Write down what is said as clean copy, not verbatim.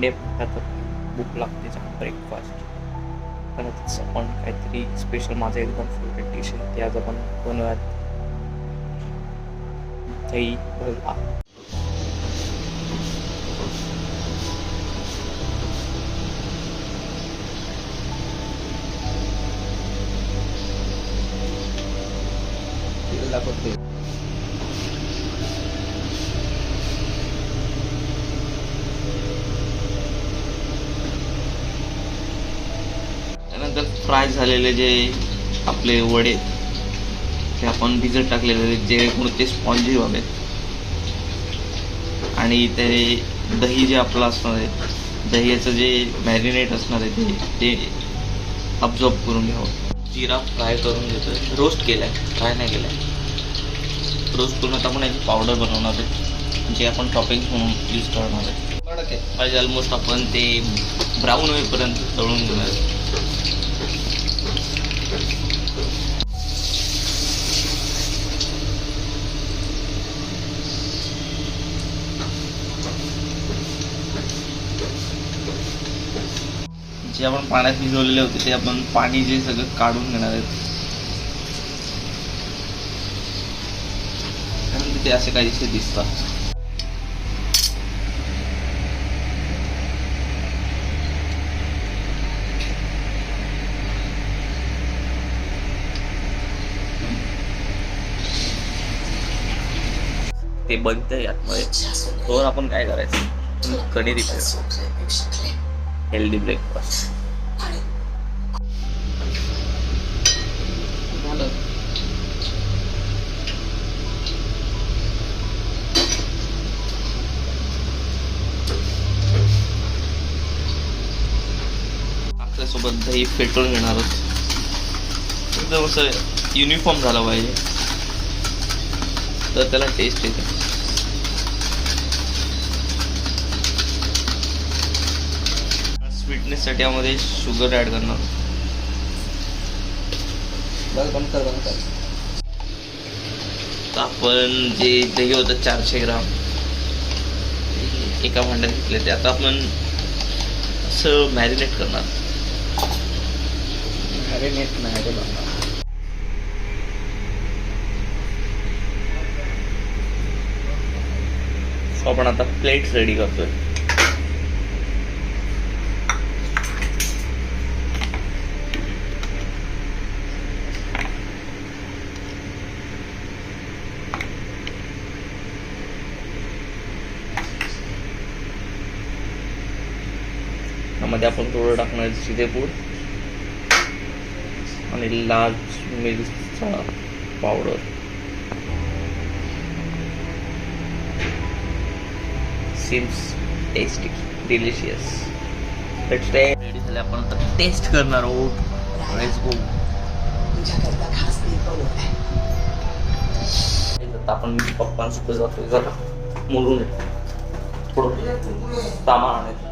Sunday तर भूक लागते चांगलं ब्रेकफास्ट. तर आपण काहीतरी स्पेशल, माझं एकदम फेवरेट डिश आहे ते आज आपण बनवूयात. दही भल्ला. त्यानंतर फ्राय झालेले जे आपले वडे ते आपण भिजत टाकलेले जेणेकरून ते स्पॉन्जी व्हावेत. आणि ते दही जे आपलं असणार आहे, दह्याचं जे मॅरिनेट असणार आहे ते अब्झॉर्ब करून घ्यावं. जिरा फ्राय करून घेतोय, रोस्ट केलाय, फ्राय नाही केलाय. रोस्ट करून आता आपण याची पावडर बनवणार आहे जे आपण टॉपिंग म्हणून यूज करणार आहे. पाहिजे ऑलमोस्ट आपण ते ब्राऊन होईपर्यंत तळून घेणार आहे. जे आपण पाण्यात भिजवलेले होते ते आपण पाणी जे सगळं काढून घेणार आहेत. ते असे काहीसे दिसतात. ते बनतंय आतमध्ये. तर आपण काय करायचं, कढी रिपेअर, हेल्दी ब्रेकफास्ट. आपल्यासोबत दही फेटून घेणार आहोत. एकदम असं युनिफॉर्म झालं पाहिजे तर त्याला टेस्ट येते. स्वीटनेससाठी यामध्ये शुगर ॲड करणार. आपण जे दही होतं 400 ग्राम एका भांड्यात घेतले ते आता आपण असं मॅरिनेट करणार. मॅरिनेट नाही बनणार. आपण आता प्लेट्स रेडी करतोय. त्यामध्ये आपण थोडं टाकणार जिरेपूड आणि लाल मिरचीचा powder. Seems tasty, delicious. Let's taste. Ready झाले, आपण आता टेस्ट करणार आहोत. Let's go. आता आपण पप्पांसोबत जातोय जरा मुलून थोडं सामान आणायचं.